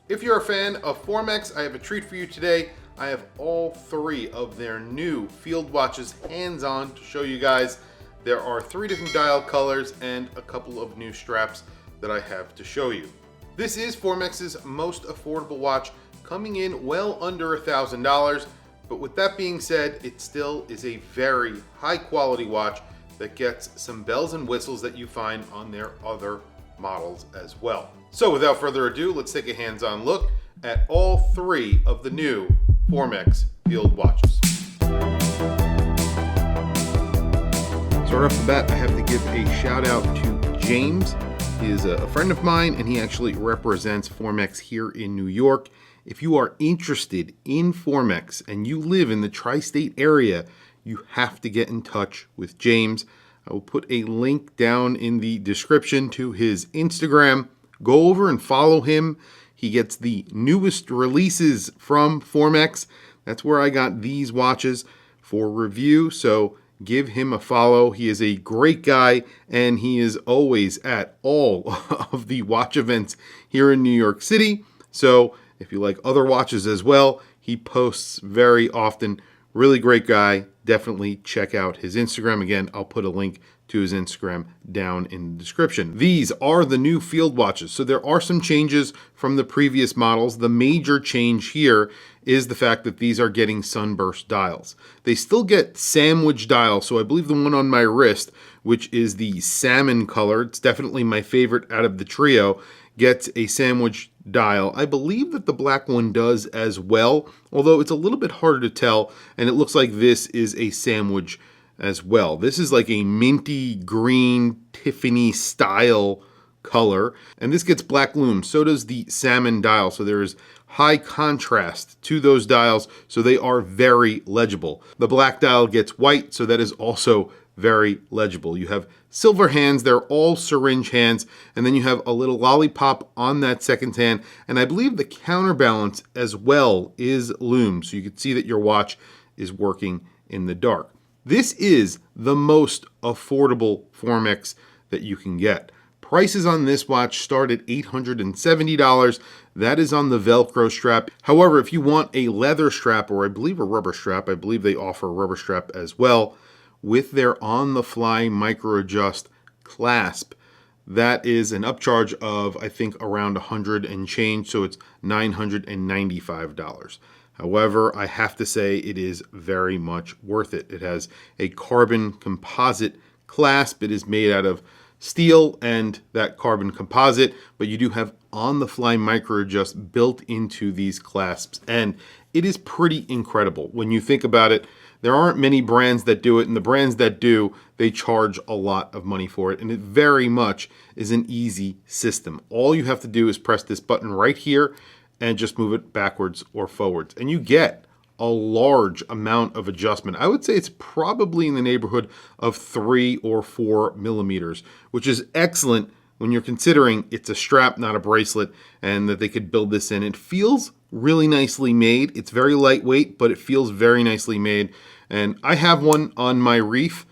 If you're a fan of Formex, I have a treat for you today. I have all three of their new field watches hands-on to show you guys. There are 3 different dial colors and a couple of new straps that I have to show you. This is Formex's most affordable watch, coming in well under $1,000. But with that being said, it still is a very high quality watch that gets some bells and whistles that you find on their other models as well. So without further ado, let's take a hands-on look at all 3 of the new Formex field watches. So right off the bat, I have to give a shout out to James. He is a friend of mine and he actually represents Formex here in New York. If you are interested in Formex and you live in the tri-state area, you have to get in touch with James. I will put a link down in the description to his Instagram. Go over and follow him. He gets the newest releases from Formex. That's where I got these watches for review, so give him a follow. He is a great guy, and he is always at all of the watch events here in New York City. So if you like other watches as well, he posts very often. Really great guy. Definitely check out his Instagram. Again, I'll put a link to his Instagram down in the description. These are the new field watches. So there are some changes from the previous models. The major change here is the fact that these are getting sunburst dials. They still get sandwich dials. So I believe the one on my wrist, which is the salmon color, it's definitely my favorite out of the trio, gets a sandwich dial. I believe that the black one does as well, although it's a little bit harder to tell, and it looks like this is a sandwich as well. This is like a minty green Tiffany style color, and this gets black lume. So does the salmon dial. So there is high contrast to those dials, so they are very legible. The black dial gets white, so that is also very legible. You have silver hands, they're all syringe hands, and then you have a little lollipop on that second hand, and I believe the counterbalance as well is lume, so you can see that your watch is working in the dark. This is the most affordable Formex that you can get. Prices on this watch start at $870. That is on the Velcro strap. However, if you want a leather strap, or I believe a rubber strap, I believe they offer a rubber strap as well, with their on-the-fly micro-adjust clasp, that is an upcharge of, I think, around 100 and change, so it's $995. However, I have to say it is very much worth it. It has a carbon composite clasp. It is made out of steel and that carbon composite, but you do have on-the-fly micro-adjust built into these clasps, and it is pretty incredible. When you think about it, there aren't many brands that do it, and the brands that do, they charge a lot of money for it, and it very much is an easy system. All you have to do is press this button right here and just move it backwards or forwards, and you get a large amount of adjustment. I would say it's probably in the neighborhood of 3 or 4 millimeters, which is excellent when you're considering it's a strap, not a bracelet, and that they could build this in. It feels really nicely made. It's very lightweight, but it feels very nicely made. And I have one on my Reef,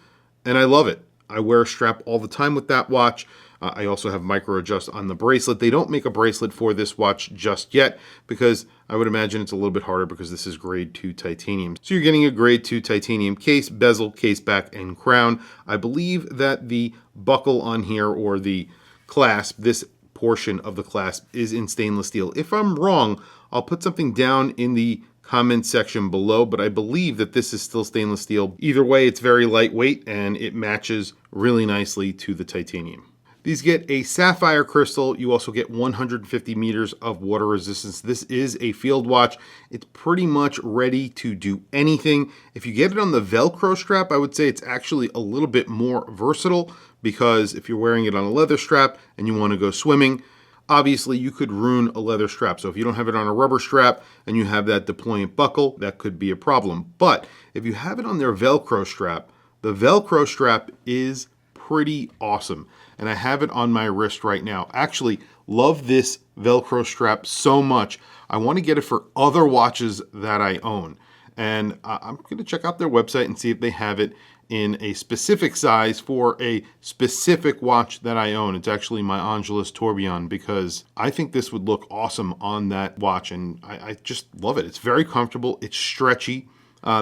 and I love it. I wear a strap all the time with that watch. I also have micro adjust on the bracelet. They don't make a bracelet for this watch just yet, because I would imagine it's a little bit harder because this is grade 2 titanium. So you're getting a grade 2 titanium case, bezel, case back, and crown. I believe that the buckle on here, or the clasp, this portion of the clasp, is in stainless steel. If I'm wrong, I'll put something down in the comment section below, but I believe that this is still stainless steel. Either way, it's very lightweight and it matches really nicely to the titanium. These get a sapphire crystal. You also get 150 meters of water resistance. This is a field watch. It's pretty much ready to do anything. If you get it on the Velcro strap, I would say it's actually a little bit more versatile, because if you're wearing it on a leather strap and you want to go swimming, obviously you could ruin a leather strap. So if you don't have it on a rubber strap and you have that deployant buckle, that could be a problem. But if you have it on their Velcro strap, the Velcro strap is pretty awesome. And I have it on my wrist right now. Actually, love this Velcro strap so much. I want to get it for other watches that I own. And I'm going to check out their website and see if they have it in a specific size for a specific watch that I own. It's actually my Angelus Tourbillon, because I think this would look awesome on that watch, and I just love it. It's very comfortable, it's stretchy.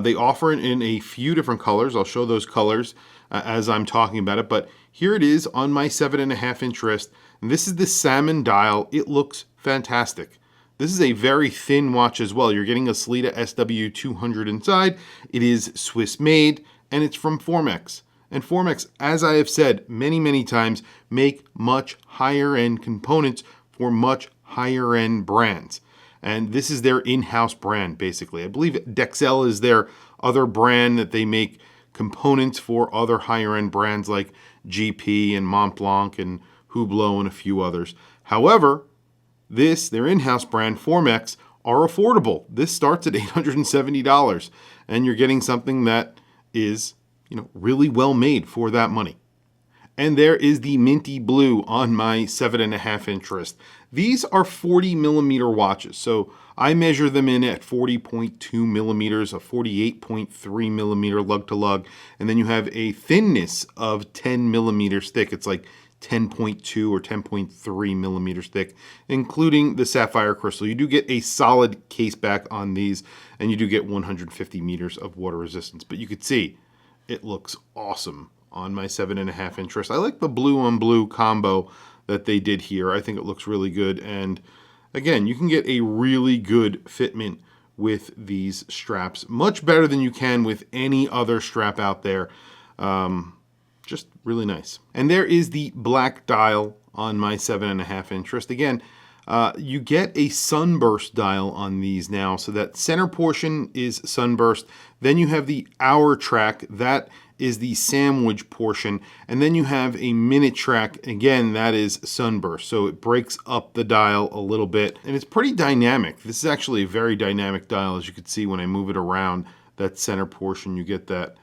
They offer it in a few different colors. I'll show those colors as I'm talking about it, but here it is on my 7.5 inch wrist. And this is the salmon dial. It looks fantastic. This is a very thin watch as well. You're getting a Sellita SW200 inside. It is Swiss made, and it's from Formex. And Formex, as I have said many, many times, make much higher end components for much higher end brands. And this is their in-house brand, basically. I believe Dexel is their other brand that they make components for other higher end brands like GP and Montblanc and Hublot and a few others. However, their in-house brand, Formex, are affordable. This starts at $870, and you're getting something that is, really well made for that money. And there is the minty blue on my 7.5 inch wrist. These are 40 millimeter watches. So I measure them in at 40.2 millimeters, a 48.3 millimeter lug to lug. And then you have a thickness of 10 millimeters thick. It's like 10.2 or 10.3 millimeters thick, including the sapphire crystal. You do get a solid case back on these, and you do get 150 meters of water resistance. But you could see it looks awesome on my 7.5 inch wrist. I like the blue on blue combo that they did here. I think it looks really good. And again, you can get a really good fitment with these straps, much better than you can with any other strap out there. Just really nice. And there is the black dial on my 7.5 inch wrist. Again, you get a sunburst dial on these now. So that center portion is sunburst. Then you have the hour track. That is the sandwich portion. And then you have a minute track. Again, that is sunburst. So it breaks up the dial a little bit. And it's pretty dynamic. This is actually a very dynamic dial. As you can see when I move it around that center portion, you get that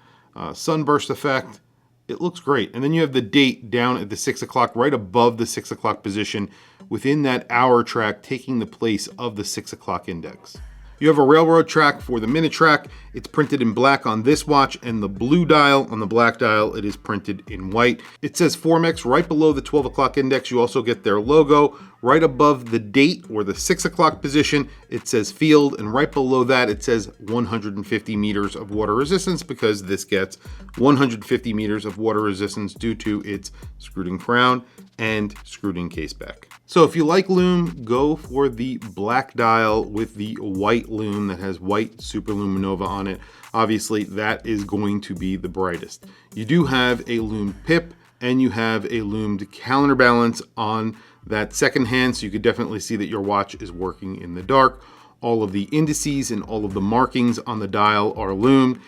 sunburst effect. It looks great. And then you have the date down at the 6 o'clock, right above the 6 o'clock position within that hour track, taking the place of the 6 o'clock index. You have a railroad track for the minute track. It's printed in black on this watch, and the blue dial on the black dial, it is printed in white. It says Formex right below the 12 o'clock index. You also get their logo. Right above the date or the 6 o'clock position, it says field, and right below that it says 150 meters of water resistance, because this gets 150 meters of water resistance due to its screwed-in crown and screwed-in case back. So if you like lume, go for the black dial with the white lume that has white superluminova on it. Obviously, that is going to be the brightest. You do have a lumed pip, and you have a lumed counterbalance on that second hand, so you could definitely see that your watch is working in the dark. All of the indices and all of the markings on the dial are lumed.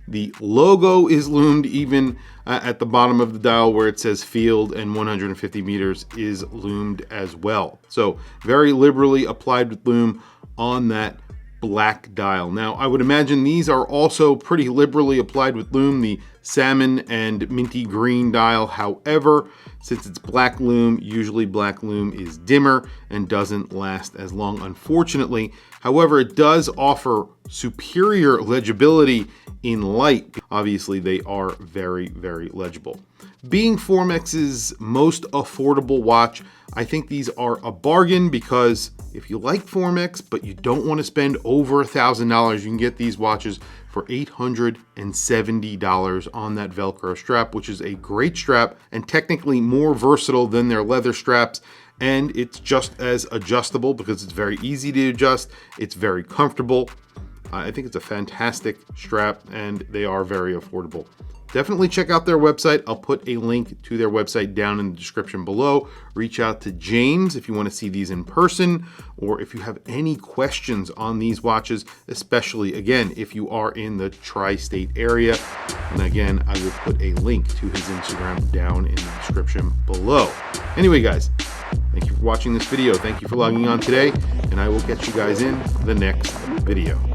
The logo is lumed even at the bottom of the dial where it says field, and 150 meters is lumed as well. So very liberally applied with lume on that black dial. Now, I would imagine these are also pretty liberally applied with lume, the salmon and minty green dial. However, since it's black lume, usually black lume is dimmer and doesn't last as long, unfortunately. However, it does offer superior legibility in light. Obviously, they are very, very legible. Being Formex's most affordable watch, I think these are a bargain, because if you like Formex but you don't want to spend over $1,000, you can get these watches for $870 on that Velcro strap, which is a great strap and technically more versatile than their leather straps. And it's just as adjustable because it's very easy to adjust. It's very comfortable. I think it's a fantastic strap, and they are very affordable. Definitely check out their website. I'll put a link to their website down in the description below. Reach out to James if you want to see these in person, or if you have any questions on these watches, especially, again, if you are in the tri-state area. And again, I will put a link to his Instagram down in the description below. Anyway, guys, thank you for watching this video. Thank you for logging on today, and I will catch you guys in the next video.